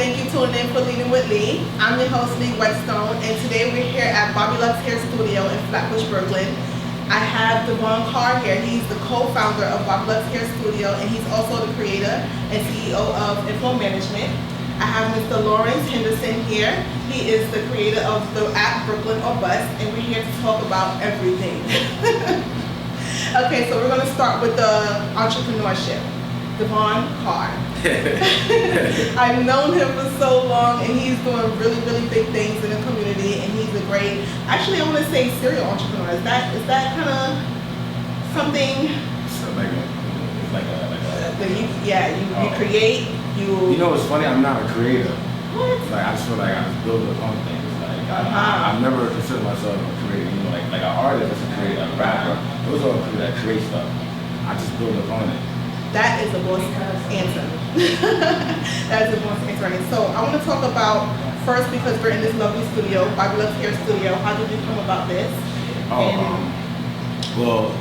Thank you for tuning in for Leading with Lee. I'm your host, Lee Whetstone, and today we're here at BobbiLuxe Hair Studio in Flatbush, Brooklyn. I have Devon Carr here. He's the co-founder of BobbiLuxe Hair Studio, and he's also the creator and CEO of Inflow Management. I have Mr. Lawrence Henderson here. He is the creator of the app Brooklyn or Bust, and we're here to talk about everything. Okay, so we're going to start with the entrepreneurship. Devon Carr. I've known him for so long, and he's doing really, really big things in the community, and he's a great, actually I want to say serial entrepreneur. Is that kind of something? So you create, You know what's funny? I'm not a creator. What? Like I just feel like I just build upon things. Like I've never considered myself a creator. You know, like an artist is a creator, a rapper. Those are people that create stuff. I just build upon it. That is a boss answer. That is a boss answer. And so I want to talk about first, because we're in this lovely studio, BobbiLuxe Hair Studio. How did you come about this? Well,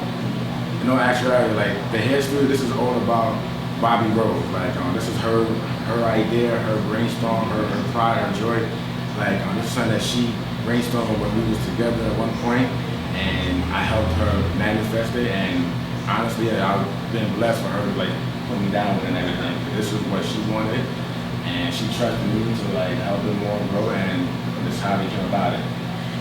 you know, actually, like the hair studio, this is all about Bobby Rose. Like this is her idea, her brainstorm, her pride, her joy. Like this is something that she brainstormed when we was together at one point, and I helped her manifest it. And honestly, I've been blessed for her to like put me down with it and everything. This is what she wanted, and she trusted me to like help her more grow, and this is how we came about it.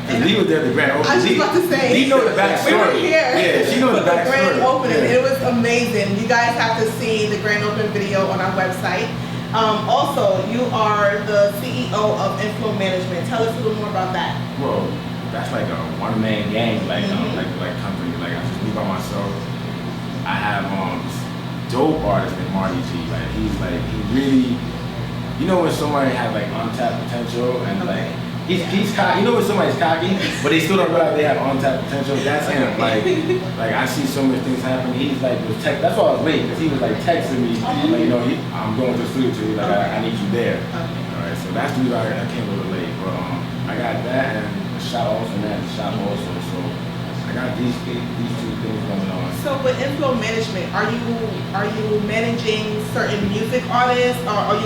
Cause Lee was there, the grand opening. I was just about to say. Lee know the backstory. We were here. Yeah, she knows the backstory. The grand opening. Yeah. It was amazing. You guys have to see the grand opening video on our website. Also, you are the CEO of Inflow Management. Tell us a little more about that. Well, that's like a one-man gang, like company. Like I just be by myself. I have this dope artist named Marty G. Like he really, you know when somebody has like untapped potential and like he's cocky. You know when somebody's cocky, but they still don't realize they have untapped potential. That's him. Like I see so many things happen. He's like was text. That's why I was late, because he was like texting me. Like, you know, I'm going to the studio to you. Like I need you there. All right. So that's the reason I came a little late. But I got that and the shop also, and the shop also. So I got these two things going on. So with Inflow Management, are you managing certain music artists, or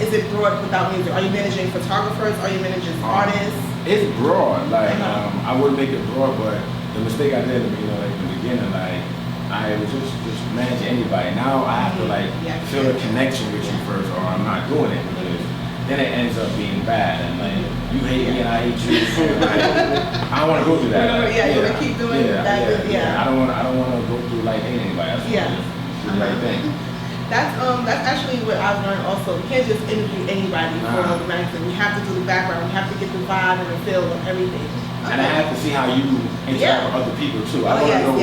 is it broad without music? Are you managing photographers? Are you managing artists? It's broad. Like I wouldn't make it broad, but the mistake I did, you know, like in the beginning, like I was just manage anybody. Now I have to like feel a connection with you first, or I'm not doing it, because then it ends up being bad, and like you hate me and I hate you. Like, I don't want to go through that. You want to keep doing that. I don't want to go through like hating anybody. That's the right thing. That's actually what I've learned also. You can't just interview anybody for the magazine. You have to do the background. You have to get the vibe and the feel of everything. And I have to see how you interact with other people too. I want to know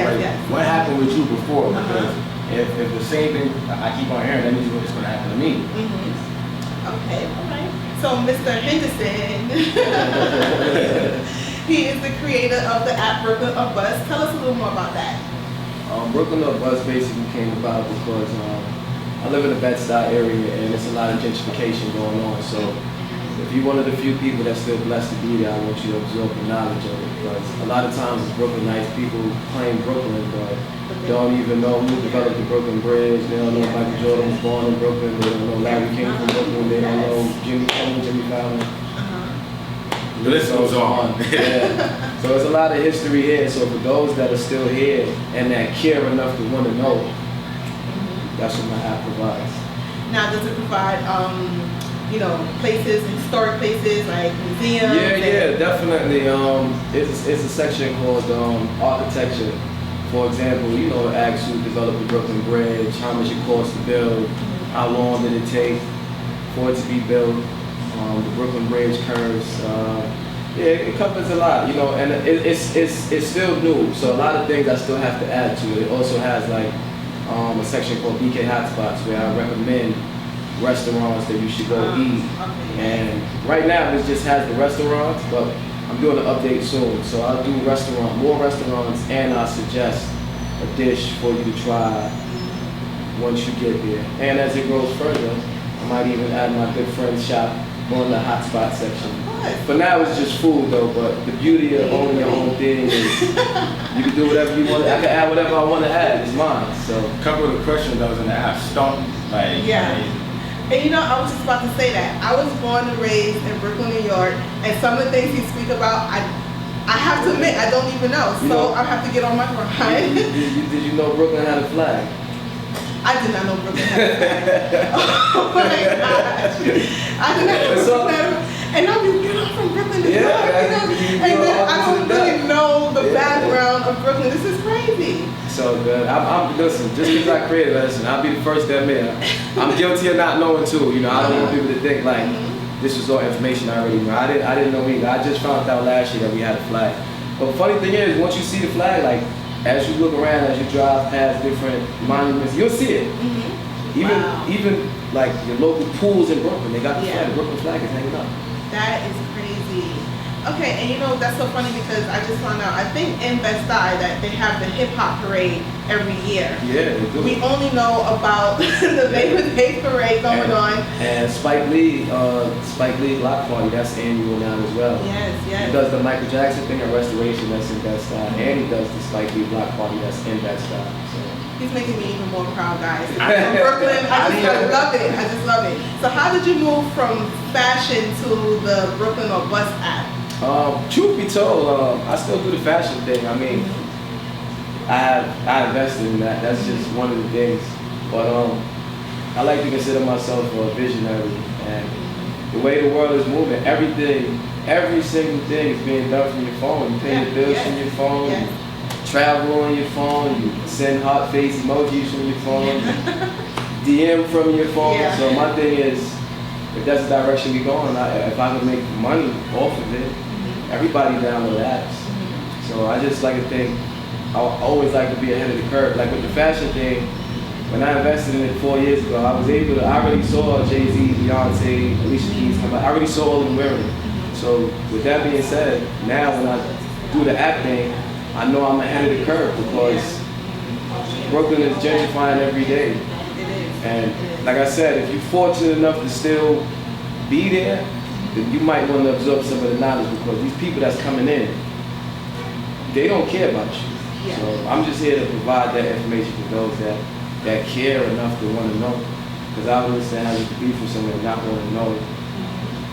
what happened with you before, because if the same thing I keep on hearing, that means it's going to happen to me. Okay, all right. So Mr. Henderson, he is the creator of the app Brooklyn or Bust. Tell us a little more about that. Brooklyn or Bust basically came about because I live in the Bed-Stuy area, and there's a lot of gentrification going on. So if you're one of the few people that's still blessed to be there, I want you to absorb the knowledge of it. Because a lot of times it's Brooklynites, people claim Brooklyn, but don't even know who developed the Brooklyn Bridge. They don't know Michael Jordan was born in Brooklyn. They don't know Larry King from Brooklyn. They don't know Jimmy Fallon. The list goes on. Yeah. So there's a lot of history here. So for those that are still here and that care enough to want to know, that's what my app provides. Now, does it provide, places, historic places like museums? Yeah, definitely. It's a section called architecture. For example, it asks who developed the Brooklyn Bridge, how much it cost to build, how long did it take for it to be built, the Brooklyn Bridge curves. It covers a lot, and it's still new, so a lot of things I still have to add to it. It also has like a section called BK Hotspots, where I recommend restaurants that you should go eat. And right now it just has the restaurants, but I'm doing an update soon, so I'll do more restaurants, and I'll suggest a dish for you to try once you get there. And as it grows further, I might even add my good friend's shop on the hotspot section. For now it's just food though, but the beauty of owning your own thing is you can do whatever you want. I can add whatever I want to add. It's mine. So a couple of the questions that was in the app stumped. And you know, I was just about to say that. I was born and raised in Brooklyn, New York, and some of the things you speak about, I have to admit, I don't even know. So I have to get on my grind. Did you know Brooklyn had a flag? I did not know Brooklyn had a flag. Oh my gosh. I did not know Brooklyn had a flag. And now you know, I'm from Brooklyn, New York, and then I don't really know the background of Brooklyn. This is crazy. So good. Listen, just because I created Listen, I'll be the first to admit I'm guilty of not knowing too. You know, I don't want people to think like this was all information I already knew. I didn't know either. I just found out last year that we had a flag. But the funny thing is, once you see the flag, like as you look around, as you drive past different monuments, you'll see it. Even like your local pools in Brooklyn, they got the flag. The Brooklyn flag is hanging up. That is crazy. Okay, and you know, that's so funny because I just found out, I think in Best-Eye that they have the hip hop parade every year. Yeah, they do. We only know about the Labor Day parade going on. And Spike Lee Block Party, that's annual now as well. Yes. He does the Michael Jackson thing at Restoration, that's in Best-Eye, and he does the Spike Lee Block Party, that's in Best-Eye. So. He's making me even more proud, guys. I'm from Brooklyn. I love it. I just love it. So how did you move from fashion to the Brooklyn or Bust app? Truth be told, I still do the fashion thing. I mean, I invested in that. That's just one of the things. But I like to consider myself a visionary. And the way the world is moving, everything, every single thing is being done from your phone. You pay your bills from your phone. You travel on your phone. You send heart face emojis from your phone. DM from your phone. So my thing is, if that's the direction we're going, if I can make money off of it, everybody download apps. So I just like to think, I always like to be ahead of the curve. Like with the fashion thing, when I invested in it 4 years ago, I already saw Jay-Z, Beyonce, Alicia Keys come out. I already saw all of them wearing it. So with that being said, now when I do the app thing, I know I'm ahead of the curve because Brooklyn is gentrifying every day. And like I said, if you're fortunate enough to still be there, then you might want to absorb some of the knowledge because these people that's coming in, they don't care about you. So I'm just here to provide that information for those that care enough to want to know. Because I understand having to be for someone and not want to know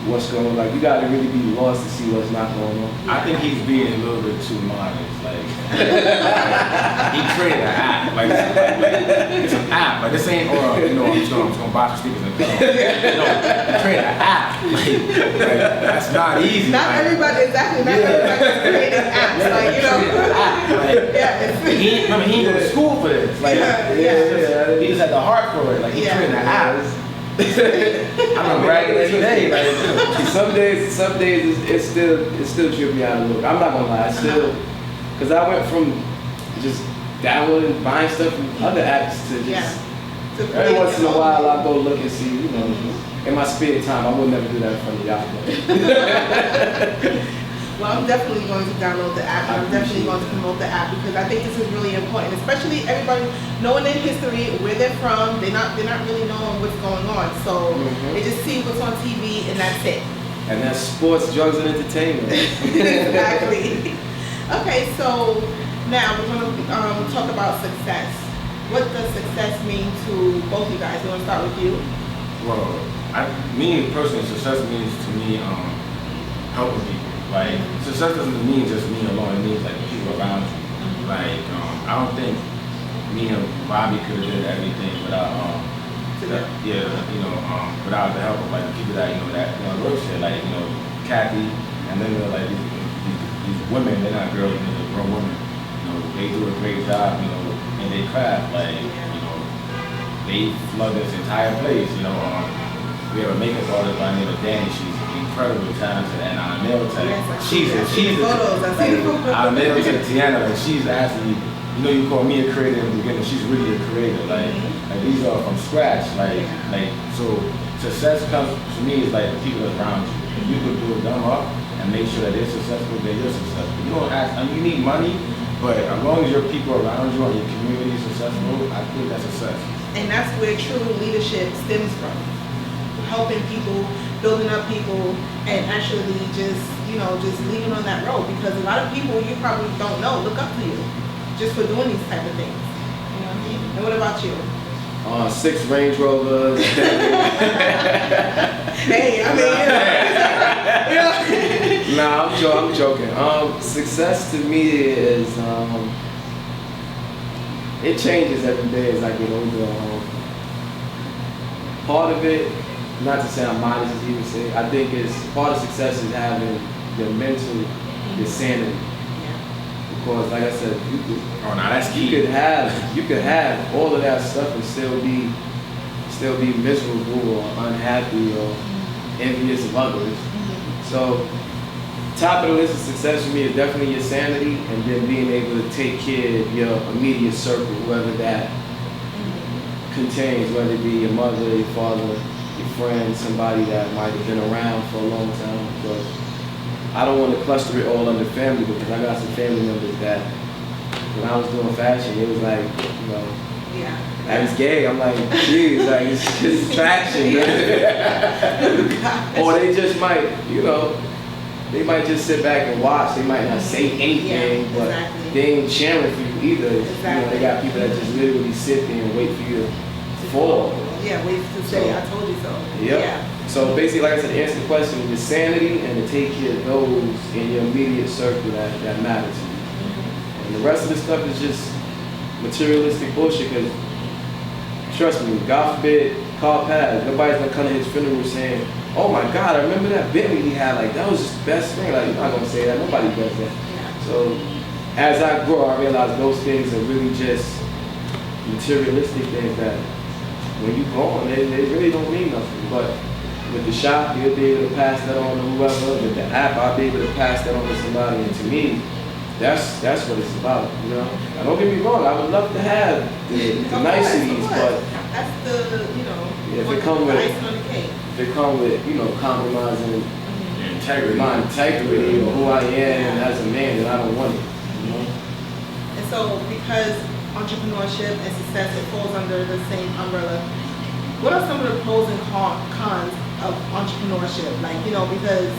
what's going on. Like, you got to really be lost to see what's not going on. I think he's being a little bit too modest. Like, he created an app. Like, it's an app. Like, this ain't, I'm just going to buy some stickers and go. He created an app. Like, that's not easy. Not everybody, exactly. Not everybody's creating apps. Like, he went to school for this. Like, he just had the heart for it. Like, he created an app. I'm bragging every day. Like, some days it's still tripping me out a little. I'm not gonna lie, because I went from just downloading, buying stuff from other apps to just every once in a while I go look and see, in my spare time. I would never do that in front of y'all. Well, I'm definitely going to download the app, and I'm definitely going to promote the app because I think this is really important, especially everybody knowing their history, where they're from. They're not really knowing what's going on, so they just see what's on TV and that's it. And that's sports, drugs, and entertainment. Exactly. Okay, so now we're going to talk about success. What does success mean to both you guys? We want to start with you. Well, me personally, success means to me helping people. Like, success doesn't mean just me alone, it means like the people around you. Like, I don't think me and Bobby could have did everything without, without the help of like the people that work here, like, Kathy, and then like these women, they're not girls, they're grown women. They do a great job, in their craft. Like, they flood this entire place. We have a makeup artist by the name of Danny. She's incredibly talented, and our nail tech. She's our nail tech Tiana, and she's actually, you call me a creator in the beginning. She's really a creator. Like these are from scratch. So success comes to me is like the people around you. If you could do them up and make sure that they're successful, then you're successful. You don't ask. You need money, but as long as your people around you and your community is successful, I think that's success. And that's where true leadership stems from. Helping people, building up people, and actually just leading on that road, because a lot of people you probably don't know look up to you just for doing these type of things. You know what I mean? And what about you? 6 Range Rovers. Hey, I mean, you know. Nah, I'm joking. Success to me is, it changes every day as I get older. Part of it, not to say I'm modest as you would say, I think it's part of success is having your mental, your sanity. Because like I said, that's key. you could have all of that stuff and still be miserable or unhappy or envious of others. So top of the list of success for me is definitely your sanity and then being able to take care of your immediate circle, whoever that contains, whether it be your mother, your father, your friend, somebody that might have been around for a long time. But I don't want to cluster it all under family because I got some family members that when I was doing fashion, it was like, you know, I was gay. I'm like, geez, like it's just attraction. Or they just might, you know, they might just sit back and watch. They might not say anything, but they ain't cheering for you either. You know, they got people that just literally sit there and wait for you to fall. Yeah, wait to say, I told you so. Yep. Yeah. So basically, like I said, to answer the question, your sanity and to take care of those in your immediate circle that matter to you. And the rest of the stuff is just materialistic bullshit because, trust me, God forbid, Carr passed, nobody's gonna come to his funeral saying, oh my God, I remember that Bentley he had, like that was just the best thing. Like, you're not gonna say that, nobody does that. So as I grow, I realize those things are really just materialistic things that when you go on, they really don't mean nothing. But with the shop, you'll be able to pass that on to whoever. With the app, I'll be able to pass that on to somebody. And to me, that's what it's about, you know. Now, don't get me wrong, I would love to have the niceties, but that's the, you know, if it comes with icing on the cake. If it comes with, you know, compromising integrity, my integrity or who I am as a man, then I don't want it. You know? And so, because entrepreneurship and success, it falls under the same umbrella, what are some of the pros and cons of entrepreneurship? Like, you know, because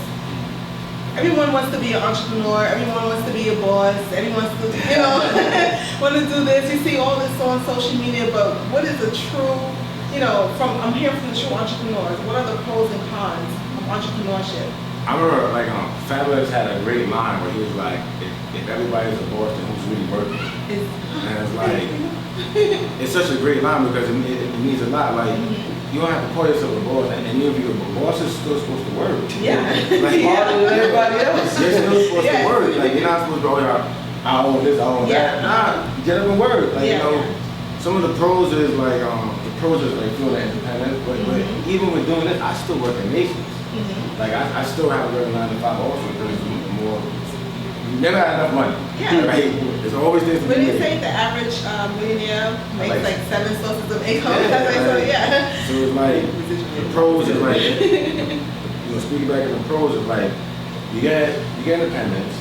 everyone wants to be an entrepreneur, everyone wants to be a boss, everyone wants to, you know, want to do this. You see all this on social media, but what is the true, you know, I'm hearing from the true entrepreneurs, what are the pros and cons of entrepreneurship? I remember, like, Fabulous had a great line where he was like, if everybody's a boss, then who's really working? And it's like, it's such a great line because it means a lot. Like, you don't have to call yourself a boss, and even if you're a boss, is still supposed to work. Yeah. Like, harder than everybody else. You're still supposed to work. Like, you're not supposed to go, I own this, I own that. Nah, get up and work. Like, you know, some of the pros is like, feeling independent, but even with doing this, I still work in Nations. Like, I still have a regular 9 to 5 also because it's more, you never have enough money. Yeah. Right? There's always things to do. What do you say the average millionaire makes like 7 sources of income? So it's like, the pros is like, you know, speaking back to the pros is like, you get independence,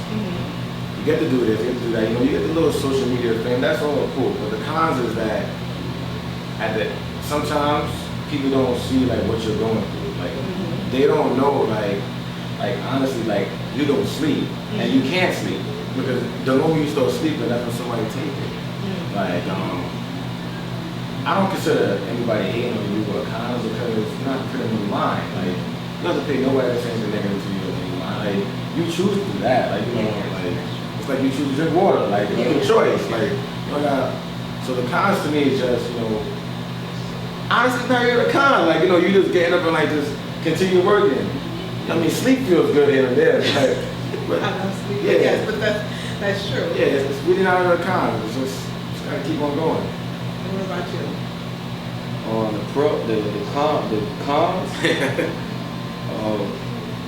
you get to do this, you get to do that, you know, you get the little social media thing, that's all cool. But the cons is that sometimes people don't see like what you're going through. Like, they don't know, like honestly, like, you don't sleep and you can't sleep because the moment you start sleeping, that's when somebody take it. Like, I don't consider anybody hating on you or cons because you're not putting them in line. Like, you don't have to pay nobody to say anything negative to you or anything. Like, you choose to do that. Like, you know, like, it's like you choose to drink water. Like, it's your choice. Like, you know, so the cons to me is just, you know, honestly, it's not really a con. Like, you know, you just getting up and like just continue working. I mean, sleep feels good here and there. Like, but, I love sleep. Yeah. Yes, but that's true. Yeah, it's really not a con. It's just gotta keep on going. And what about you? On the cons,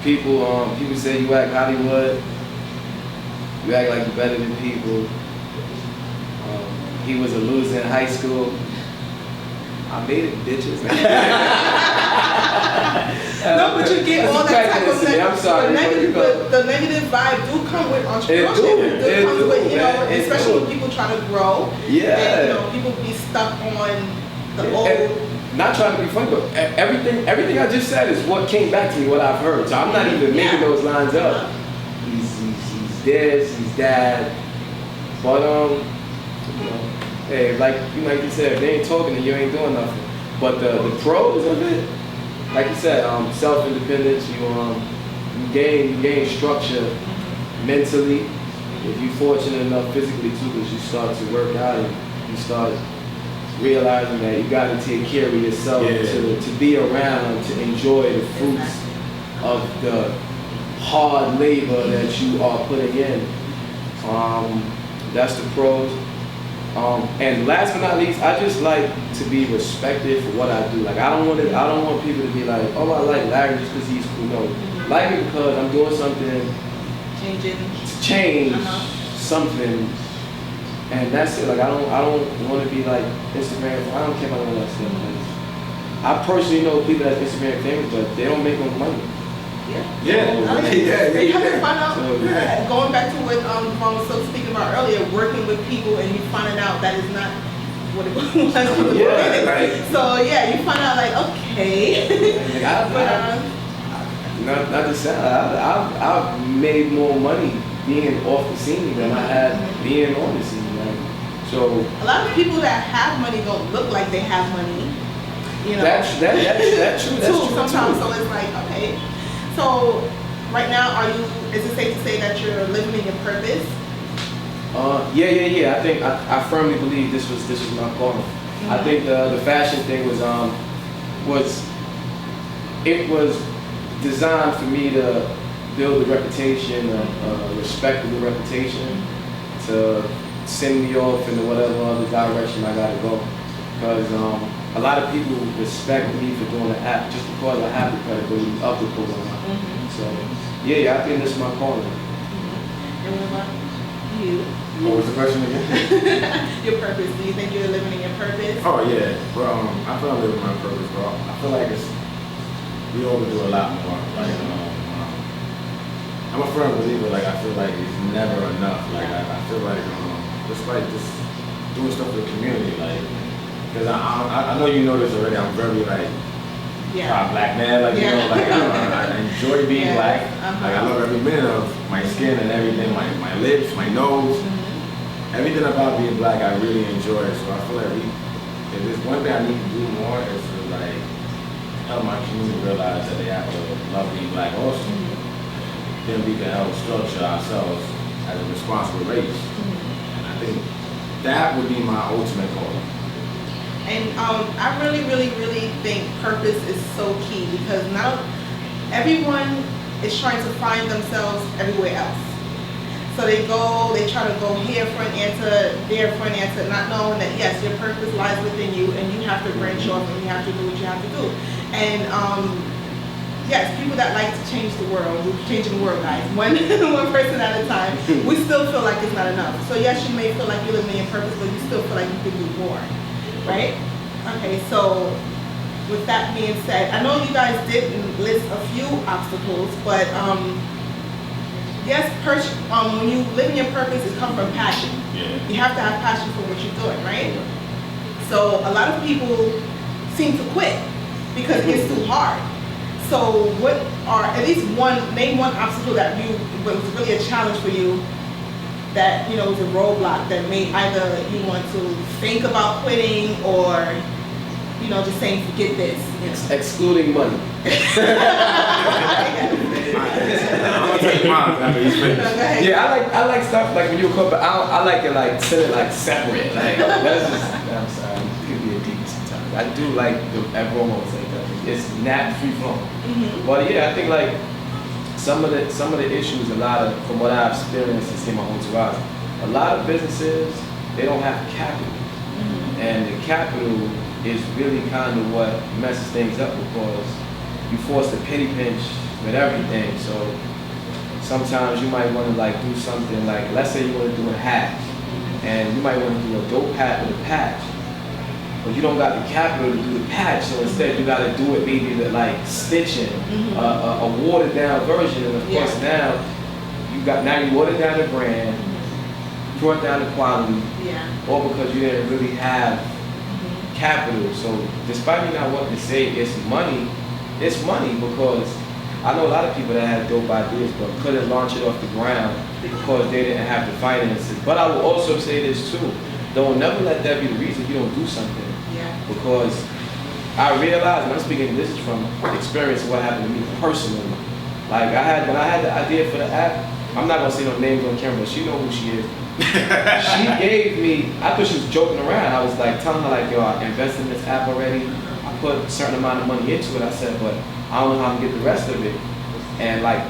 people say you act Hollywood. You act like you're better than people. He was a loser in high school. I made it, bitches. No, but you get all that type of the negative vibe do come with entrepreneurship. It comes with, you know, especially when people try to grow. Yeah. And, you know, people be stuck on the old. Not trying to be funny, but everything I just said is what came back to me, what I've heard. So I'm not even making those lines up. He's this, he's that. But you know, Hey, like you said, if they ain't talking, then you ain't doing nothing. But the pros of it, like you said, self-independence. You gain structure mentally. If you're fortunate enough physically too, because you start to work out and you start realizing that you got to take care of yourself to be around, to enjoy the fruits of the hard labor that you are putting in. That's the pros. And last but not least, I just like to be respected for what I do. Like I don't want people to be like, oh, I like Larry just because he's cool. No, like me because I'm doing something to change something, and that's it. Like I don't want to be like Instagram. I don't care about all that stuff. Like, I personally know people that's Instagram famous, but they don't make no money. You have to find out. Going back to what Devon was speaking about earlier, working with people and you finding out that is not what it was from the beginning. Right. So you find out like, okay. Not to say I've made more money being off the scene than I had being on the scene. Like, so a lot of people that have money don't look like they have money. You know. That's true. That's true sometimes. So it's like, okay. So right now, is it safe to say that you're living in your purpose? Yeah. I think I firmly believe this was my calling. Mm-hmm. I think the fashion thing was designed for me to build a reputation, a respectable reputation, to send me off into whatever other direction I gotta go. Because a lot of people respect me for doing the app just because I have the credibility of the program. Mm-hmm. So I think this is my calling. Mm-hmm. And what about you? What was the question again? Your purpose. Do you think you're living in your purpose? Oh yeah. Well, I feel I live in my purpose, bro. I feel like we overdo a lot more. Like I'm a firm believer. Like I feel like it's never enough. Like I feel like just doing stuff for the community. Like because I know you know this already. I'm very like. Black man, like you know, like I enjoy being black. Like I love every minute of my skin and everything, my lips, my nose, everything about being black. I really enjoy it. So I feel like if there's one thing I need to do more is to like help my community realize that they have to love being black also. Then we can help structure ourselves as a responsible race. And I think that would be my ultimate goal. And I really think purpose is so key because now everyone is trying to find themselves everywhere else. So they try to go here for an answer, there for an answer, not knowing that yes, your purpose lies within you and you have to branch off and you have to do what you have to do. And yes, people that like to change the world, we're changing the world, guys, one person at a time, we still feel like it's not enough. So yes, you may feel like you're living in your purpose, but you still feel like you could do more. Right? Okay, so with that being said, I know you guys did list a few obstacles, but yes, when you live in your purpose, it comes from passion. You have to have passion for what you're doing, right? So a lot of people seem to quit because it gets too hard. So what are name one obstacle that was really a challenge for you that was a roadblock that made either you want to think about quitting or just saying forget this. Excluding money. I'm gonna take mine after he's finished. Yeah, I like stuff like when you cook, but I like it like send it like separate. Like that's just I'm sorry, it could be a deep sometimes. I do like the aroma like that. It's not free flowing. Mm-hmm. But I think like some of the issues, from what I've experienced and seen my own entourage, a lot of businesses they don't have capital, and the capital is really kind of what messes things up because you force the penny pinch with everything. So sometimes you might want to like do something like, let's say you want to do a hat, and you might want to do a dope hat with a patch, but you don't got the capital to do the patch. So instead you got to do it maybe with like stitching, a watered down version, and of course now you watered down the brand, brought down the quality, all because you didn't really have capital. So despite me not wanting to say it's money because I know a lot of people that had dope ideas but couldn't launch it off the ground because they didn't have the finances. But I will also say this too, don't never let that be the reason you don't do something. Yeah. Because I realized, and I'm speaking, this is from experience of what happened to me personally. Like when I had the idea for the app, I'm not gonna say no names on camera, but she know who she is. She gave me, I thought she was joking around. I was like telling her like, yo, I invested in this app already. I put a certain amount of money into it. I said, but I don't know how I'm gonna get the rest of it. And like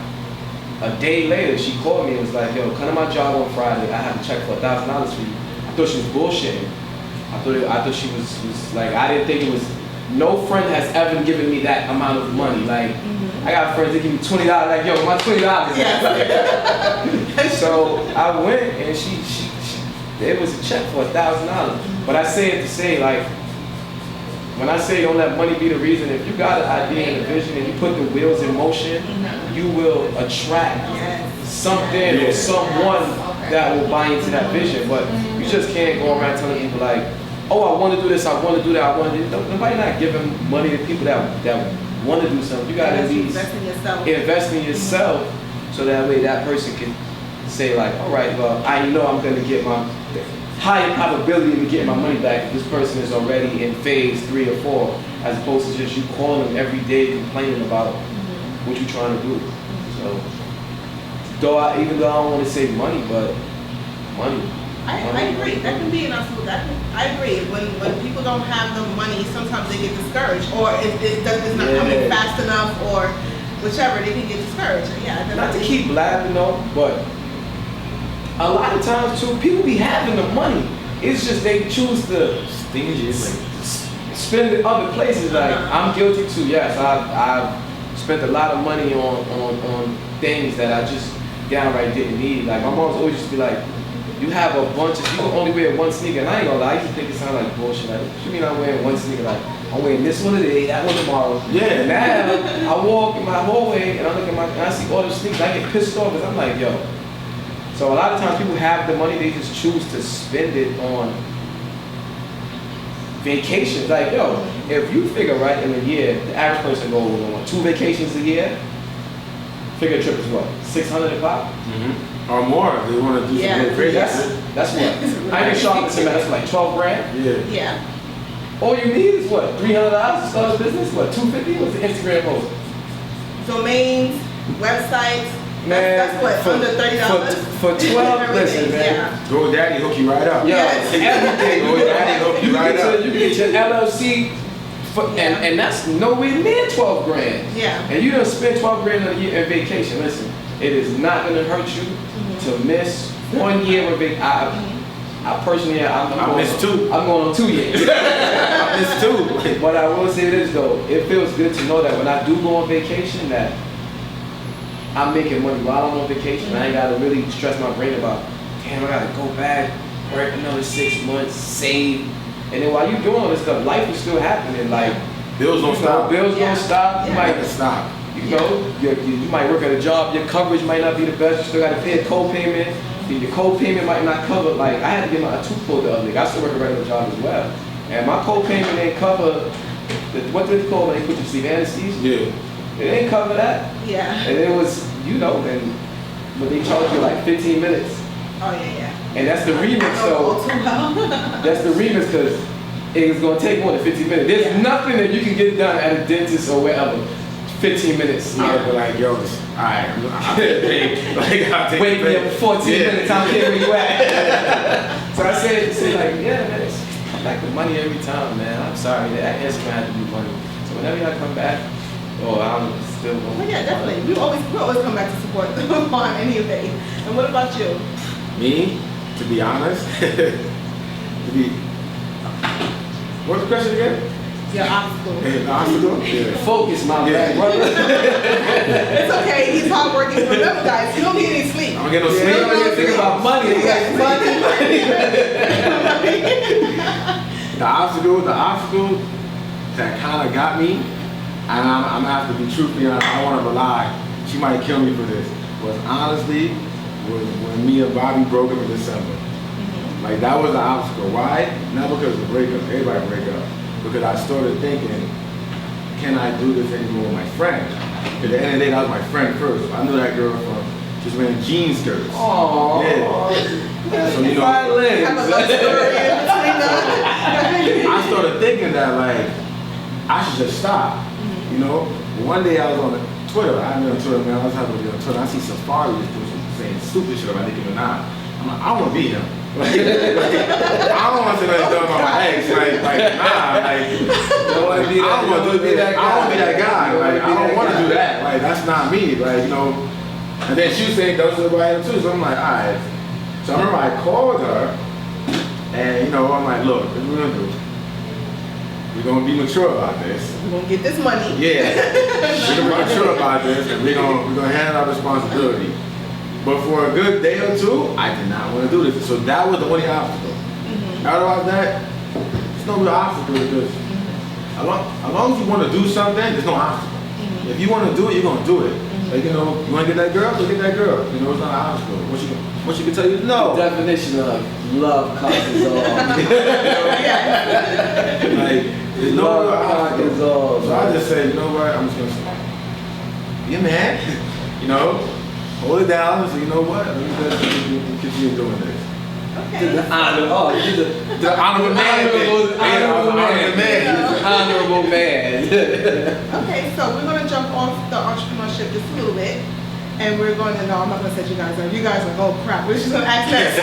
a day later, she called me and was like, yo, come to my job on Friday. I have a check for $1,000 for you. I thought she was bullshitting. I thought she was like, I didn't think it was, no friend has ever given me that amount of money. Like, I got friends that give me $20, like, yo, my $20. Yes. So I went and she it was a check for $1,000. But I say it to say, like, when I say don't let money be the reason, if you got an idea and a vision and you put the wheels in motion, you will attract something or someone that will buy into that vision. But you just can't go around telling people like, oh, I want to do this, I want to do that, I want to do that. Nobody not giving money to people that want to do something. You got to invest in yourself so that way that person can say like, all right, well, I know I'm going to get my higher probability of getting my money back if this person is already in phase 3 or 4, as opposed to just you calling them every day complaining about what you're trying to do. So, even though I don't want to say money, but money. I agree. That can be an absolute. I agree. When people don't have the money, sometimes they get discouraged, or it's not coming fast enough, or whichever, they can get discouraged. Yeah. Not to keep laughing though, but a lot of times too, people be having the money. It's just they choose to stingy, spend it other places. Like I'm guilty too. Yes, I've spent a lot of money on things that I just downright didn't need. Like my mom's always used to be like, you have a bunch of, you can only wear one sneaker. And I ain't gonna lie, I used to think it sounded like bullshit. Like, what you mean I'm wearing one sneaker? Like, I'm wearing this one today, that one tomorrow. Yeah. Now, I walk in my hallway and I look at and I see all the sneakers. I get pissed off because I'm like, yo. So a lot of times people have the money, they just choose to spend it on vacations. Like, yo, if you figure right in a year, the average person goes on 2 vacations a year, figure a trip is what, $600 a pop? Or more if they want to do something crazy. That's what. I ain't shopping to that's like 12 grand. Yeah. All you need is what, $300 to start a business? What, $250? What's the Instagram post? Domains, websites. Man, that's what, under $30? For 12, listen, man. GoDaddy hook you right up. Yo, everything. GoDaddy hook you right up. You can get your LLC, and that's nowhere near 12 grand. Yeah. And you don't spend 12 grand a year in vacation. Listen, it is not going to hurt you to miss 1 year of vacation. I personally, I missed 2. I'm going on 2 years. I missed 2. But I will say this though, it feels good to know that when I do go on vacation, that I'm making money while I'm on vacation. I ain't got to really stress my brain about, damn, I got to go back, work another 6 months, save. And then while you doing all this stuff, life is still happening. Like bills don't stop. Bills don't stop. You might stop. You know, you might work at a job, your coverage might not be the best, you still got to pay a co-payment, your co-payment might not cover, like I had to get my tooth pulled the other day, I still work a regular job as well, and my co-payment ain't cover, what do they call when they put you to sleep, anesthesia? Yeah. It ain't cover that. Yeah. And it was, you know, but they charge you like 15 minutes. Oh yeah. And that's the remix, so, that's the remix because it's going to take more than 15 minutes. There's nothing that you can get done at a dentist or wherever. 15 minutes. Yeah, but like, yo, alright, I'll take wake me up 14 minutes, I don't care where you at. So I say like, yeah, man, it's back to money every time, man. I'm sorry, that answer had to be money. So whenever y'all come back, I'm still going. Well, yeah, definitely. We always come back to support on any of it. And what about you? Me, to be honest, what's the question again? Your obstacle. The obstacle? Yeah. Focus, my man, brother. It's okay, he's hardworking. Remember, guys, you don't need any sleep. I don't get no sleep. I'm gonna think about money. The obstacle that kind of got me, and I'm gonna have to be truthful, and I don't want to lie. She might kill me for this. Was honestly when me and Bobby broke up in December. Like that was the obstacle. Why? Not because of the breakup. Everybody break up. Because I started thinking, can I do this anymore with my friend? At the end of the day, that was my friend first. I knew that girl from just wearing jean skirts. Oh, Yeah. So, you know, Have a love story in between them. I started thinking that, like, I should just stop. You know? One day I was on Twitter. I've been on Twitter, man. I was having to be on Twitter. I see Safari saying stupid shit about Nicki Minaj. I'm like, I want to be him. Like, I don't want to say nothing dumb about my ex. Like, nah. Like, I don't want to be that guy. Like, I don't want to do that. Like, that's not me. Like, you know. And then she was saying those are about him too. So I'm like, all right. So I remember I called her, and you know, I'm like, look, what we're gonna do? We're gonna be mature about this. We're gonna get this money. Yeah. We're gonna be mature about this, and we're gonna handle our responsibility. But for a good day or two, I did not want to do this. So that was the only obstacle. Otherwise that, there's no real obstacle with this. As long as you want to do something, there's no obstacle. If you want to do it, you're gonna do it. Like, you know, you want to get that girl? Go get that girl. You know, it's not an obstacle. What you can tell you is no. The definition of love conquers all. Like, there's no real obstacle. So I just say, you know what? I'm just gonna say, be a man. You know. Hold it down, so you know what? Let me just continue doing this. Okay. The honorable man. The honorable man. Honorable man. Okay, so we're going to jump off the entrepreneurship just a little bit. And we're going to, no, I'm not going to set you guys up. You guys are like, oh crap, we're just going to ask next.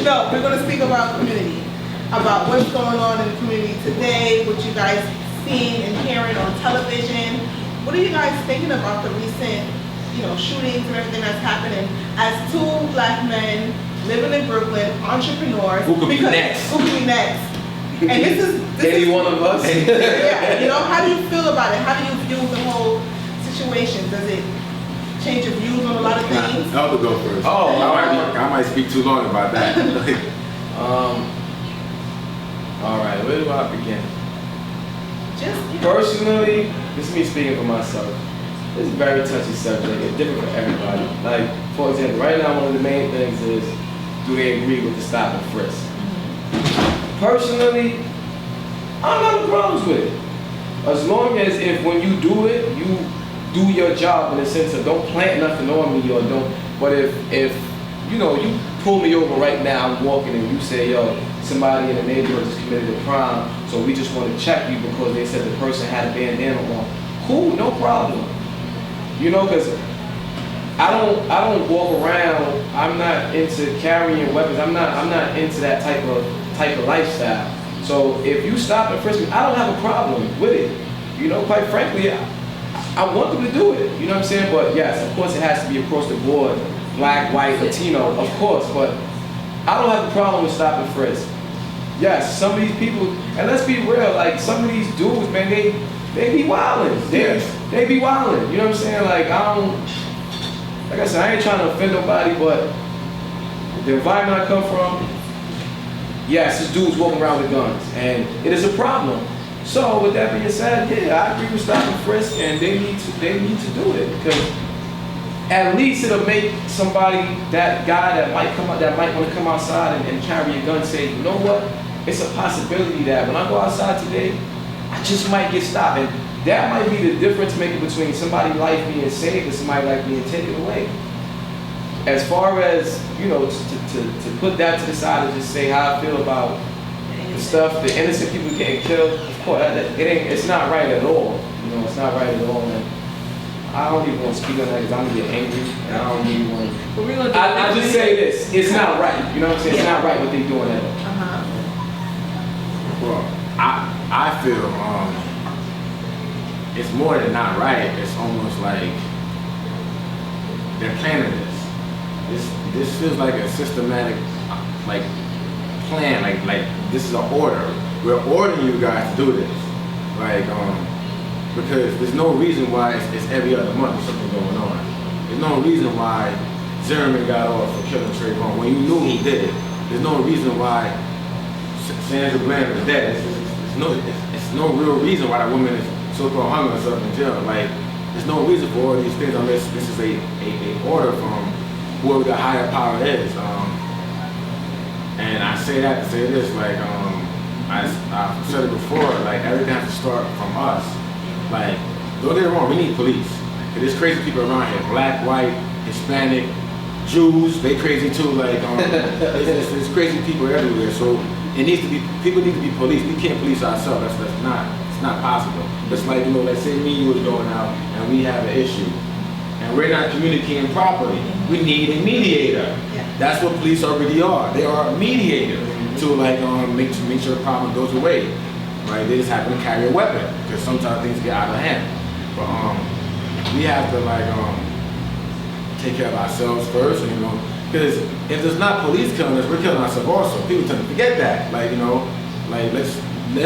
No, we're going to speak about community. About what's going on in the community today, what you guys seeing and hearing on television. What are you guys thinking about the recent shootings and everything that's happening as two black men living in Brooklyn, entrepreneurs. Who could be next? Who could be next? And this is any one of us. Yeah, how do you feel about it? How do you view the whole situation? Does it change your views on a lot of things? I'll go first. Oh, I might speak too long about that. All right, where do I begin? Just Personally, this is me speaking for myself. It's a very touchy subject. It's different for everybody. Like, for example, right now one of the main things is, do they agree with the stop and frisk? Personally, I don't have no problems with it. As long as when you do it, you do your job in the sense of don't plant nothing on me or don't. But if you pull me over right now, I'm walking and you say, yo, somebody in the neighborhood just committed a crime, so we just want to check you because they said the person had a bandana on. Cool, no problem. Because I don't walk around. I'm not into carrying weapons. I'm not into that type of lifestyle. So if you stop and frisk me, I don't have a problem with it. Quite frankly, I want them to do it. You know what I'm saying? But yes, of course, it has to be across the board, black, white, Latino, of course. But I don't have a problem with stop and frisk. Yes, some of these people, and let's be real, like some of these dudes, man, they be wildin'. They be wildin'. You know what I'm saying? Like I said, I ain't trying to offend nobody, but the environment I come from, yes, this dude's walking around with guns, and it is a problem. So with that being said, yeah, I agree with stop and frisk, and they need to do it because at least it'll make somebody, that guy that might want to come outside and carry a gun, say, you know what? It's a possibility that when I go outside today, I just might get stopped. And that might be the difference making between somebody's life being saved and somebody's life being taken away. As far as, to put that to the side and just say how I feel about the stuff, the innocent people getting killed, of course, it's not right at all. It's not right at all. And I don't even want to speak on that because I'm going to get angry. And I don't even want to. I just say this. It's not right. You know what I'm saying? It's not right what they're doing at all. Well, I feel it's more than not right. It's almost like they're planning this. This feels like a systematic plan. Like this is an order. We're ordering you guys to do this. Because there's no reason why it's every other month something going on. There's no reason why Zimmerman got off for killing Trayvon when you knew he did it. There's no reason why Sandra Bland is dead. It's no real reason why that woman is so-called hung herself in jail. There's no reason for all these things unless this is a order from whoever the higher power is. And I say that to say this, I've said it before, everything has to start from us. Don't get it wrong, we need police. There's crazy people around here, black, white, Hispanic, Jews, they crazy too. Like it's crazy people everywhere. So it needs to be, people need to be policed. We can't police ourselves. It's not possible. It's like, you know, let's say me and you was going out and we have an issue and we're not communicating properly. We need a mediator. Yeah. That's what police already are. They are a mediator to like make sure the problem goes away. Right? They just happen to carry a weapon because sometimes things get out of hand. But we have to like take care of ourselves first, you know, because if there's not police killing us, we're killing ourselves also. People tend to forget that. Like, you know, like let's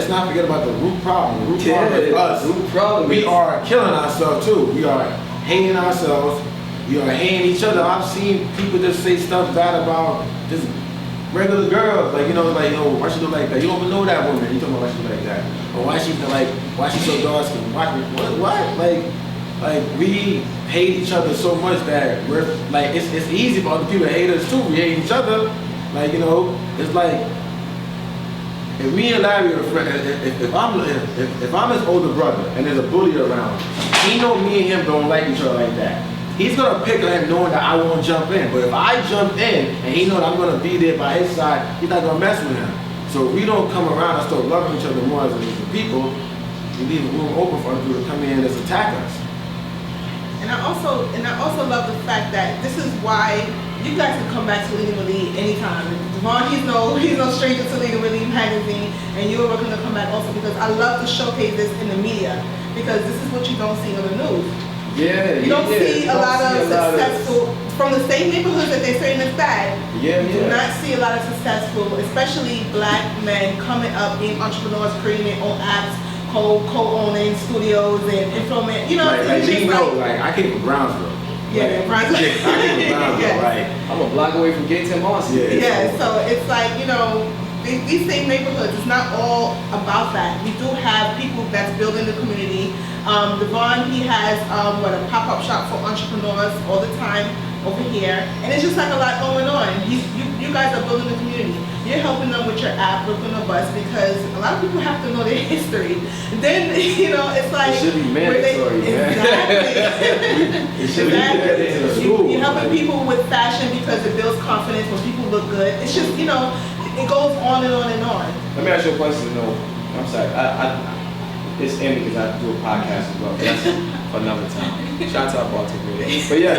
not forget about the root problem. The root problem is us. Root problem. We are killing ourselves too. We are hating ourselves. We are hating each other. I've seen people just say stuff bad about just regular girls. Like, you know, like, yo, why she look like that? You don't even know that woman. You talking about why she look like that? Or why she so dark skinned? What? Like we hate each other so much that we're like, it's easy for other people to hate us too. We hate each other. Like, you know, it's like, if me and Larry are friends, if I'm his older brother and there's a bully around, he know me and him don't like each other like that. He's gonna pick on him knowing that I won't jump in. But if I jump in and he know that I'm gonna be there by his side, he's not gonna mess with him. So if we don't come around and start loving each other more as a people, we leave the room open for other people to come in and just attack us. And I also love the fact that this is why you guys can come back to Leading with Lee anytime. Devon, he's no stranger to Leading with Lee magazine, and you're welcome to come back also because I love to showcase this in the media because this is what you don't see on the news. Yeah, you don't see a lot of successful from the same neighborhoods that they're saying is bad. You do not see a lot of successful, especially black men coming up, being entrepreneurs, creating their own apps, co-owning studios and implement. You know, like I came from Brownsville. Yeah, Brownsville. I came from Brownsville. Yes. Like I'm a block away from Gates and Marcy. Yeah, so it's like, you know, these same neighborhoods, it's not all about that. We do have people that's building the community. Devon, he has a pop-up shop for entrepreneurs all the time over here, and it's just like a lot going on. You guys are building the community. You're helping them with your app, Brooklyn or Bus, because a lot of people have to know their history. Then, you know, it's like it should be mandatory, exactly. It should be You're helping people with fashion because it builds confidence when people look good. It's just, you know, it goes on and on and on. Let me ask you a question. No, I'm sorry. It's ending because I do a podcast as well. That's for another time. Shout out to Baltimore. But yeah.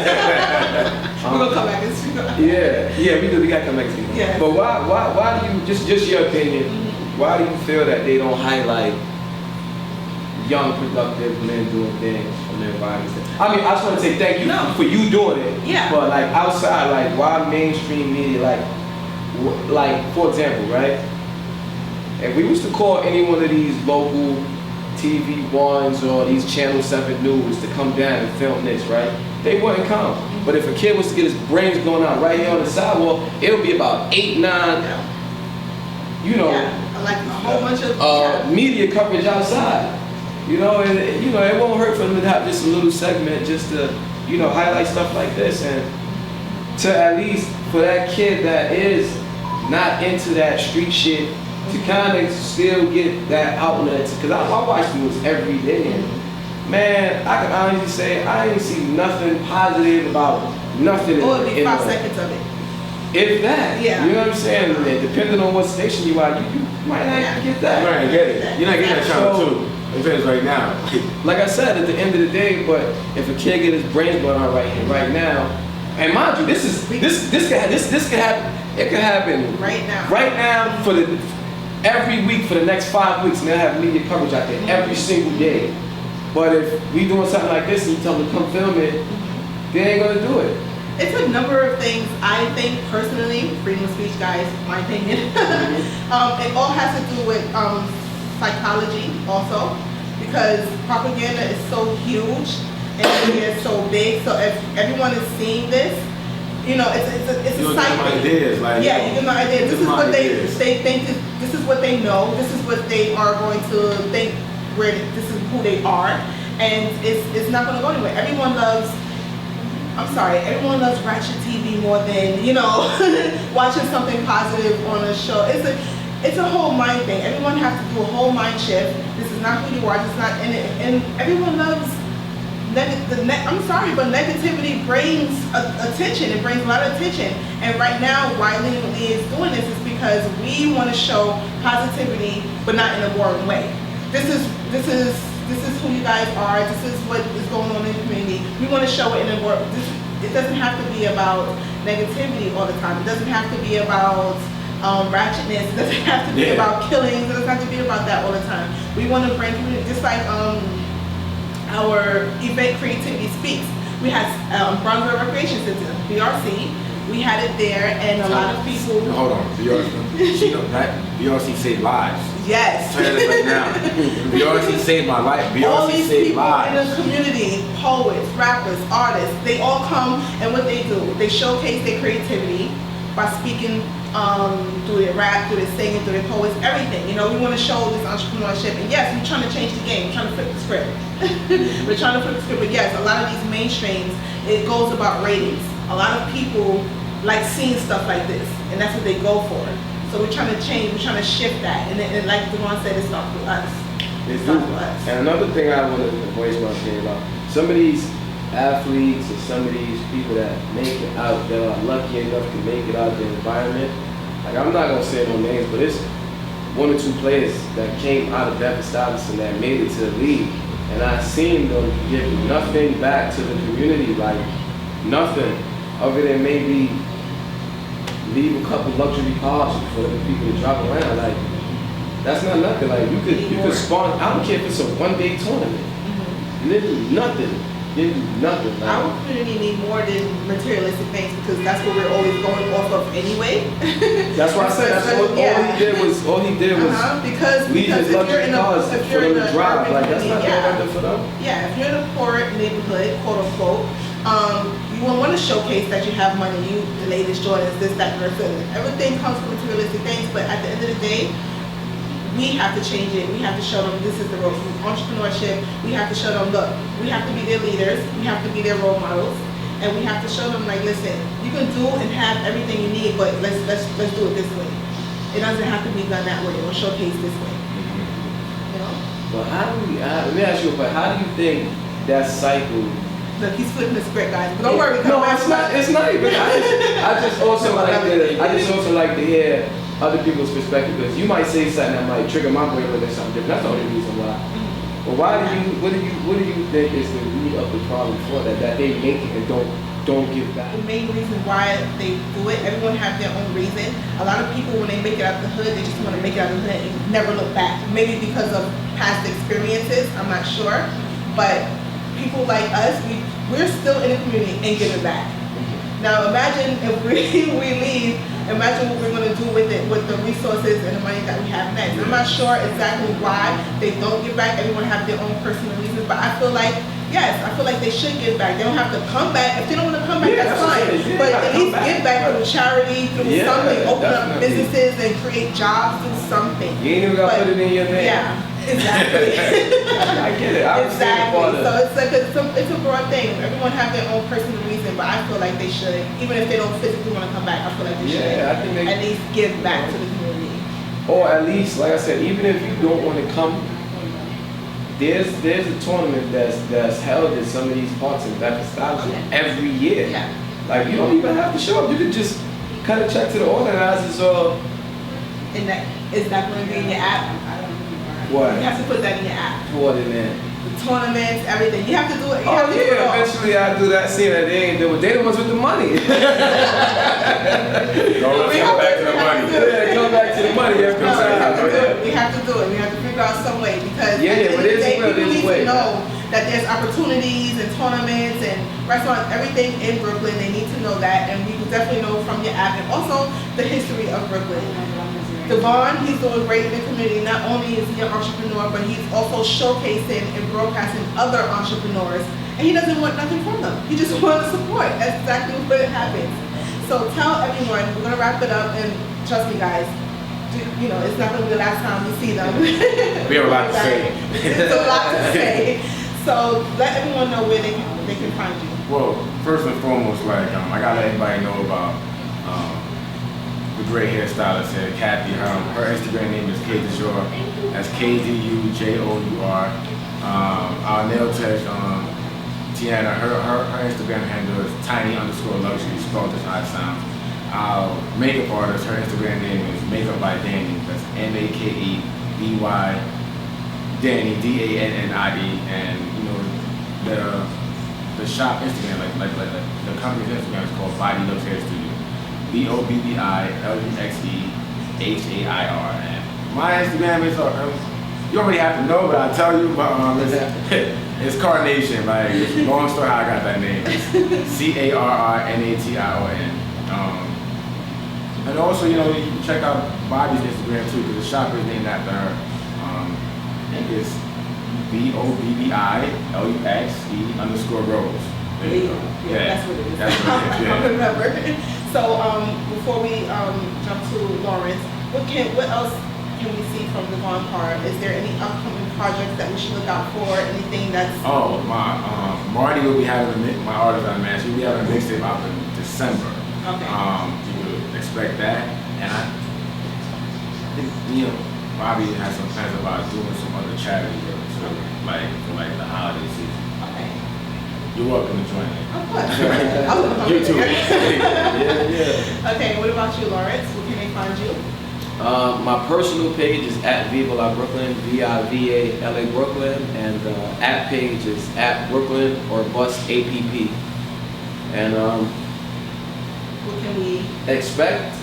We're gonna come back and see. Yeah, we do. We gotta come back to you. Yeah. But why do you just your opinion? Why do you feel that they don't highlight young, productive men doing things on their bodies? I mean, I just want to say thank you for you doing it. Yeah. But like outside, like why mainstream media? Like for example, right? If we was to call any one of these local TV ones or these Channel 7 News to come down and film this, right? They wouldn't come. But if a kid was to get his brains blown out right here on the sidewalk, it'll be about 8, 9, you know, like a whole bunch of media coverage outside. You know, and you know, it won't hurt for them to have just a little segment just to, you know, highlight stuff like this and to at least for that kid that is not into that street shit to kind of still get that outlet, because I watch news every day, and man, I can honestly say I ain't see nothing positive about nothing. Or it'd be 5 seconds of it. If that, yeah. You know what I'm saying? And depending on what station you are, you might not get that. You might not get it. You're not getting that channel 2. It says right now. Like I said, at the end of the day, but if a kid get his brains blown out right here, right now, and mind you, this could happen. It could happen right now. Right now for every week for the next 5 weeks, and they'll have media coverage out there every single day. But if we doing something like this and you tell them to come film it, they ain't gonna do it. It's a number of things. I think personally, freedom of speech, guys, my opinion. It all has to do with psychology also, because propaganda is so huge and media is so big. So if everyone is seeing this, you know, it's a cycle. Ideas, like, yeah, you give them ideas. This is what they think. This is what they know. This is what they are going to think. Where this is who they are, and it's not going to go anywhere. Everyone loves ratchet TV more than, you know, watching something positive on a show. It's a whole mind thing. Everyone has to do a whole mind shift. This is not who you are. This is not in it, and everyone loves I'm sorry, but negativity brings attention. It brings a lot of attention. And right now, why Lee is doing this is because we want to show positivity, but not in a boring way. This is who you guys are. This is what is going on in the community. We want to show it in a boring. It doesn't have to be about negativity all the time. It doesn't have to be about ratchetness. It doesn't have to be about killings. It doesn't have to be about that all the time. We want to bring community, just like our event Creativity Speaks. We had Bronzeville Recreation Center, BRC. We had it there, and a lot of people. Hold on, BRC saved lives. Yes. Tell this right now. BRC saved my life. All BRC these saved people lives. in the community, poets, rappers, artists, they all come, and what they do, they showcase their creativity by speaking through their rap, through their singing, through their poets, everything. You know, we want to show this entrepreneurship, and yes, we're trying to change the game, we're trying to flip the script. We're trying to flip the script, but yes, a lot of these mainstreams, it goes about ratings. A lot of people like seeing stuff like this, and that's what they go for. So we're trying to change, we're trying to shift that, and like Devon said, it starts with us. It starts with us. And another thing I wanted to voice my opinion about, some of these athletes and some of these people that make it out, that are lucky enough to make it out of the environment, like I'm not gonna say no names, but it's 1 or 2 players that came out of Devon and that made it to the league, and I seen them give nothing back to the community, like nothing, other than maybe leave a couple luxury cars for the people to drive around. Like that's not nothing. Like you could spawn. I don't care if it's a 1-day tournament. Literally nothing. Nothing. Like, our community need more than materialistic things because that's what we're always going off of anyway. That's why I said that's all he did was because leave his if you're in a drive. Like that's not nothing for them. Yeah, if you're in a poor neighborhood, quote unquote, you will want to showcase that you have money, you the latest Jordans, this, that, and the third. Everything comes from materialistic things, but at the end of the day, we have to change it. We have to show them this is the road to entrepreneurship. We have to show them, look, we have to be their leaders. We have to be their role models, and we have to show them, like, listen, you can do and have everything you need, but let's do it this way. It doesn't have to be done that way or showcased this way. You know. But let me ask you, but how do you think that cycle? Look, he's flipping the script, guys. But don't worry. No, it's not. It's not even. I just also like to hear other people's perspective, because you might say something that might trigger my brain or something different. That's the only reason why. But what do you think is the root of the problem for that they make it and don't give back? The main reason why they do it, everyone has their own reason. A lot of people, when they make it out of the hood, they just want to make it out of the hood and never look back. Maybe because of past experiences, I'm not sure. But people like us, we're still in the community and giving back. Now imagine if we leave, imagine what we're going to do with it, with the resources and the money that we have next. I'm not sure exactly why they don't give back. Everyone have their own personal reasons, but I feel like, yes, I feel like they should give back. They don't have to come back. If they don't want to come back, that's fine. But at least give back through charity, through something, open up businesses and create jobs, do something. You ain't even got to put it in your name. Yeah. Exactly. I get it. Exactly. So it's like it's a broad thing. Everyone have their own personal reason, but I feel like they should, even if they don't physically want to come back, I feel like they should I think at least give back to the community. Or at least, like I said, even if you don't want to come, there's a tournament that's held in some of these parts in Devon every year. Yeah. Like you don't even have to show up. You could just cut a check to the organizers or. And is that going to be in your app? What? You have to put that in your app. What in there? The tournaments, everything. You have to do it. You have to do it all. Eventually I do that. See that they ain't doing. They the ones with the money. Go back to the money. Yeah, go back to the money. We have to do it. We have to figure out some way because but people need to know that there's opportunities and tournaments and restaurants, everything in Brooklyn. They need to know that, and we can definitely know from your app and also the history of Brooklyn. Devon, he's doing great in the community. Not only is he an entrepreneur, but he's also showcasing and broadcasting other entrepreneurs. And he doesn't want nothing from them. He just wants support. That's exactly what happens. So tell everyone, we're going to wrap it up, and trust me guys, you know, it's not going to be the last time we see them. We have a lot to say. It's a lot to say. So let everyone know where they can find you. Well, first and foremost, like I gotta let everybody know about the great hairstylist here, Kathy. Her Instagram name is KZUJOUR. That's KZUJOUR. Our nail tech, Tiana, her Instagram handle is tiny_luxury, spelled just how it sounds. Makeup artist, her Instagram name is Makeup by Danny. That's MAKEBY Danny, DANNIE, and you know the shop Instagram, like the company's Instagram is called BobbiLuxe Hair Studio. BobbiLuxeHair. And my Instagram is you already have to know, but I'll tell you. But it's Carnation. Like it's a long story how I got that name. It's CARRNATION. And also, you know, you can check out Bobby's Instagram too, because the shop is named after her. I think it's BobbiLuxe_Rose. Yeah, that's what it is. That's what it is. I remember. So before we jump to Lawrence, what else can we see from Devon Carr? Is there any upcoming projects that we should look out for? Anything that's Marty will be having my artist on man. She'll be having a mixtape out in December. Okay. You could expect that, and I think Bobby has some plans about doing some other charity work, so like for the holiday season. Okay. You're welcome to join me. Of course. You too. Yeah. Okay, what about you, Lawrence? Where can they find you? My personal page is at Viva La Brooklyn, VIVA LA Brooklyn, and the app page is at Brooklyn or Bust APP. And What can we expect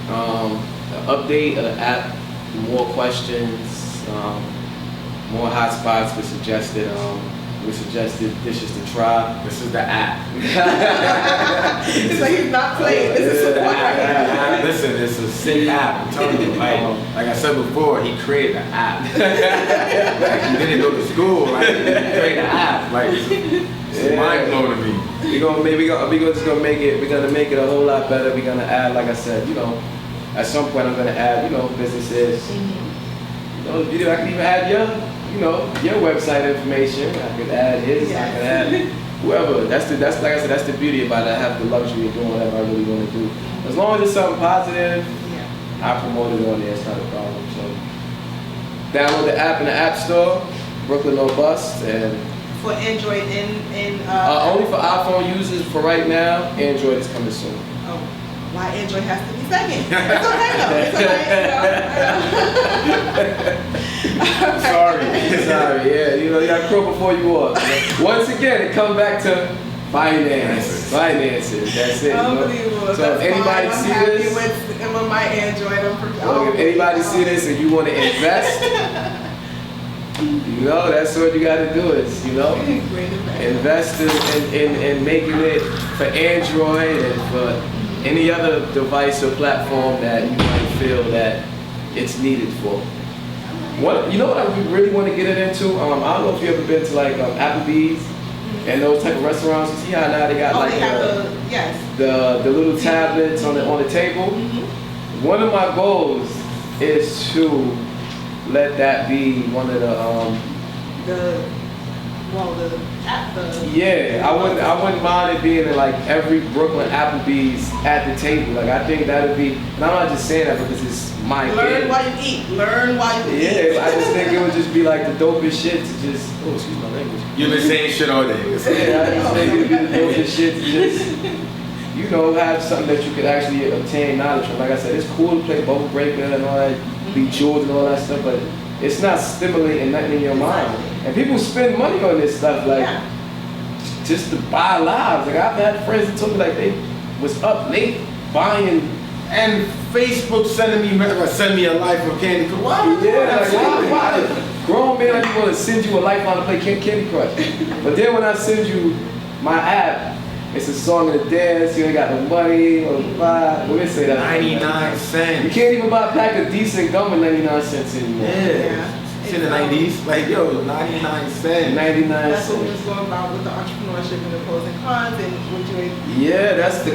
an update of the app, more questions, more hotspots with suggested dishes to try. This is the app. It's like he's not playing. This is the app. Listen, it's a sick app. I'm telling you. Like I said before, he created the app. Like he didn't go to school. Like he created the app. Like it's mind blowing to me. We're gonna make it a whole lot better. We're gonna add, like I said, at some point I'm gonna add, businesses. The video, I can even add your website information. I could add his. Yes. I could add whoever. That's like I said. That's the beauty about it. I have the luxury of doing whatever I really want to do. As long as it's something positive, I promote it on there. It's not a problem. So download the app in the App Store, Brooklyn or Bust, and for Android and only for iPhone users for right now. Android is coming soon. Oh, why Android has to be second? It's okay though. It's okay. Sorry. Yeah, you gotta crow before you walk. Once again, it comes back to finances. That's it. Unbelievable. So if anybody see this, with my Android, if anybody see this and you want to invest, that's what you got to do is, invest in making it for Android and for any other device or platform that you might feel that it's needed for. What I really want to get it into? I don't know if you ever been to Applebee's and those type of restaurants. You see how now they got the little tablets on the table. Mm-hmm. One of my goals is to let that be one of the I wouldn't mind it being in every Brooklyn Applebee's at the table. I think that'd be, and I'm not just saying that because it's my Learn while you eat. Yeah, I just think it would just be the dopest shit to just, excuse my language. You've been saying shit all day. Yeah, I just think it'd be the dopest shit to just, have something that you could actually obtain knowledge from. Like I said, it's cool to play Bubble Breaker and all that, Bejeweled and all that stuff, but it's not stimulating nothing in your mind. And people spend money on this stuff, just to buy lives. I've had friends that told me they was up late buying. And Facebook send me a lifeline of Candy Crush. Why? Why? Grown man, I just want to send you a lifeline to play Candy Crush. But then when I send you my app, it's a song and a dance. You ain't got no money or buy. What they say that? 99 cents. You can't even buy a pack of decent gum with 99 cents anymore. Yeah. It's in the 90s. 99 cents. 99 That's cents. what we was going about with the entrepreneurship and the pros and cons and what you. Yeah, that's the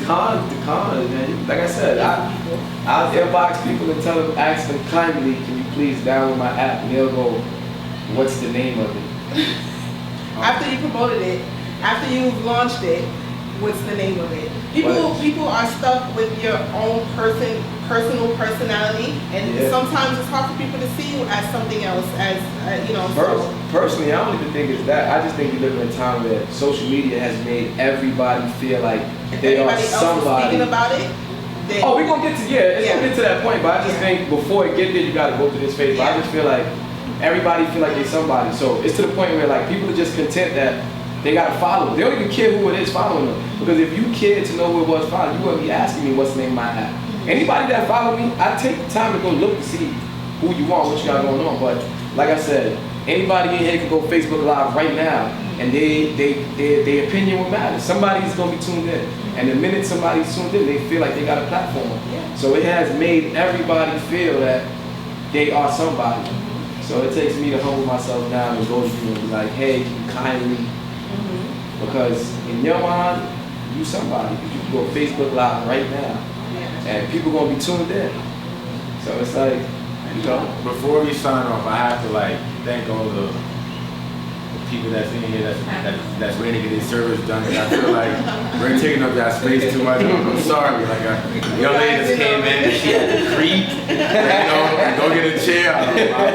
cons, man. Like I said, I'll inbox people and ask them kindly, can you please download my app? And they'll go, what's the name of it? After you promoted it, after you've launched it, what's the name of it? People are stuck with your own personal personality, and sometimes it's hard for people to see you as something else, as you know. Personally, I don't even think it's that. I just think we live in a time where social media has made everybody feel like they are somebody. Speaking about it. We're gonna get to it's gonna get to that point, but I just think before it get there, you gotta go through this phase. But I just feel like everybody feel like they're somebody. So it's to the point where like people are just content that they gotta follow. They don't even care who it is following them. Because if you cared to know who it was following, you wouldn't be asking me what's the name of my app. Anybody that follow me, I take the time to go look to see who you are, what you got going on. But like I said, anybody in here can go Facebook Live right now, and their opinion will matter. Somebody's gonna be tuned in, and the minute somebody's tuned in, they feel like they got a platform. So it has made everybody feel that they are somebody. So it takes me to humble myself down and go to you and be like, hey, kindly, because in your mind, you somebody. You can go Facebook Live right now, and people gonna be tuned in. So it's like, you know. Before we sign off, I have to like thank all the people that's in here that's ready to get their service done. And I feel like we're taking up that space too much. I'm sorry. Like a young lady just came in and she had to creak, and go get a chair. I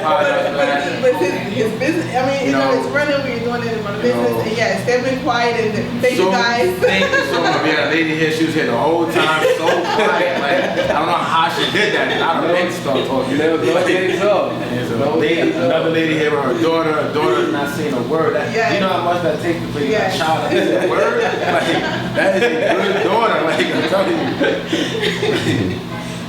apologize for that. But his business, I mean, you know, it's running when you're doing it in front of business. And yes, they've been quiet, and thank you guys. Thank you so much. We had a lady here, she was here the whole time, so quiet. Like, I don't know how she did that. I don't know. Start talking. Another lady here with her daughter. Her daughter's not saying a word. You know how much that takes to bring a child up to a word? Like, that is a good daughter. Like, I'm telling you.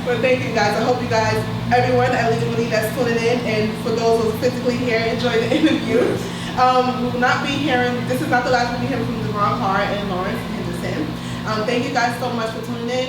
Well, thank you guys. I hope you guys, everyone, eligibility that's tuning in, and for those who are physically here, enjoy the interview. We will not be hearing, this is not the last we'll be hearing from Devon, Carr, and Lawrence Henderson. Thank you guys so much for tuning in.